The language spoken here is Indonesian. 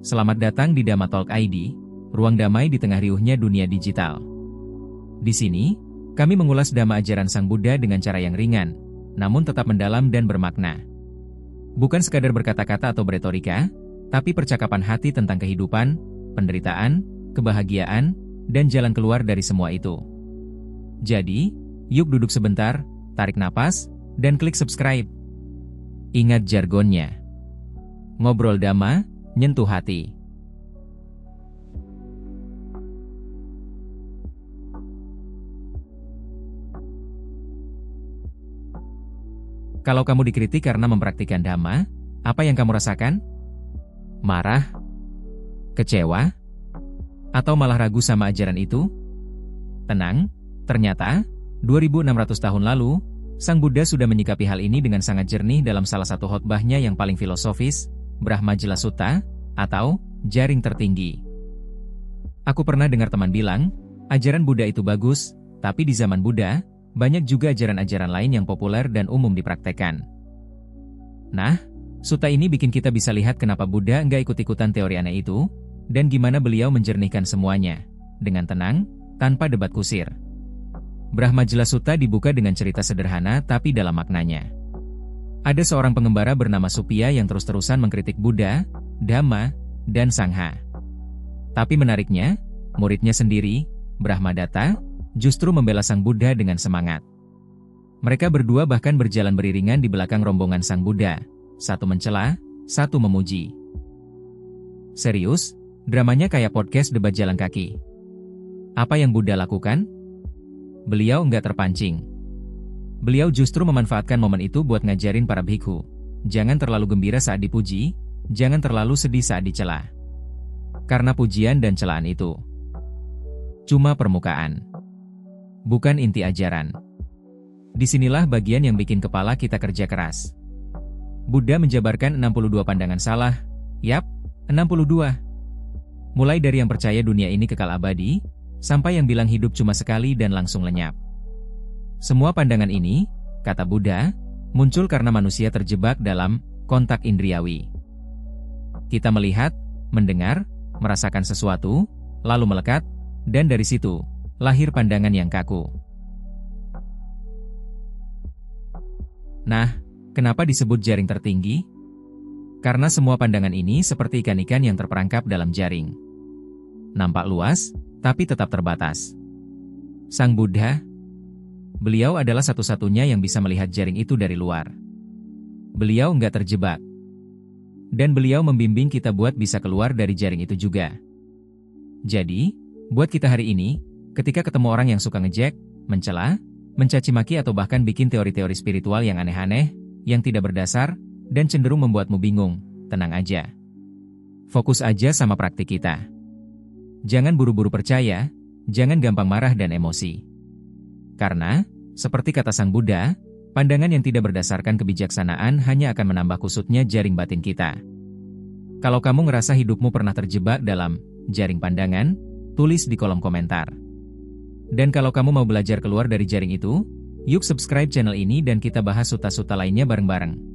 Selamat datang di Dhamma Talk ID, ruang damai di tengah riuhnya dunia digital. Di sini, kami mengulas Dhamma ajaran Sang Buddha dengan cara yang ringan, namun tetap mendalam dan bermakna. Bukan sekadar berkata-kata atau beretorika, tapi percakapan hati tentang kehidupan, penderitaan, kebahagiaan, dan jalan keluar dari semua itu. Jadi, yuk duduk sebentar, tarik napas, dan klik subscribe. Ingat jargonnya. Ngobrol Dhamma, nyentuh hati. Kalau kamu dikritik karena mempraktikkan Dhamma, apa yang kamu rasakan? Marah? Kecewa? Atau malah ragu sama ajaran itu? Tenang, ternyata, 2600 tahun lalu, Sang Buddha sudah menyikapi hal ini dengan sangat jernih dalam salah satu khotbahnya yang paling filosofis, Brahmajala Sutta, atau jaring tertinggi. Aku pernah dengar teman bilang, ajaran Buddha itu bagus, tapi di zaman Buddha, banyak juga ajaran-ajaran lain yang populer dan umum dipraktekkan. Nah, sutta ini bikin kita bisa lihat kenapa Buddha nggak ikut-ikutan teori aneh itu, dan gimana beliau menjernihkan semuanya, dengan tenang, tanpa debat kusir. Brahmajala Sutta dibuka dengan cerita sederhana tapi dalam maknanya. Ada seorang pengembara bernama Suppiya yang terus-terusan mengkritik Buddha, Dhamma, dan Sangha. Tapi menariknya, muridnya sendiri, Brahmadatta, justru membela Sang Buddha dengan semangat. Mereka berdua bahkan berjalan beriringan di belakang rombongan Sang Buddha, satu mencela, satu memuji. Serius, dramanya kayak podcast debat jalan kaki. Apa yang Buddha lakukan? Beliau nggak terpancing. Beliau justru memanfaatkan momen itu buat ngajarin para bhikkhu. Jangan terlalu gembira saat dipuji, jangan terlalu sedih saat dicela. Karena pujian dan celaan itu cuma permukaan, bukan inti ajaran. Disinilah bagian yang bikin kepala kita kerja keras. Buddha menjabarkan 62 pandangan salah. Yap, 62. Mulai dari yang percaya dunia ini kekal abadi, sampai yang bilang hidup cuma sekali dan langsung lenyap. Semua pandangan ini, kata Buddha, muncul karena manusia terjebak dalam kontak indriawi. Kita melihat, mendengar, merasakan sesuatu, lalu melekat, dan dari situ, lahir pandangan yang kaku. Nah, kenapa disebut jaring tertinggi? Karena semua pandangan ini seperti ikan-ikan yang terperangkap dalam jaring. Nampak luas, tapi tetap terbatas. Sang Buddha, beliau adalah satu-satunya yang bisa melihat jaring itu dari luar. Beliau nggak terjebak. Dan beliau membimbing kita buat bisa keluar dari jaring itu juga. Jadi, buat kita hari ini, ketika ketemu orang yang suka ngejek, mencela, mencaci maki atau bahkan bikin teori-teori spiritual yang aneh-aneh, yang tidak berdasar, dan cenderung membuatmu bingung, tenang aja. Fokus aja sama praktik kita. Jangan buru-buru percaya, jangan gampang marah dan emosi. Karena, seperti kata Sang Buddha, pandangan yang tidak berdasarkan kebijaksanaan hanya akan menambah kusutnya jaring batin kita. Kalau kamu ngerasa hidupmu pernah terjebak dalam jaring pandangan, tulis di kolom komentar. Dan kalau kamu mau belajar keluar dari jaring itu, yuk subscribe channel ini dan kita bahas sutta-sutta lainnya bareng-bareng.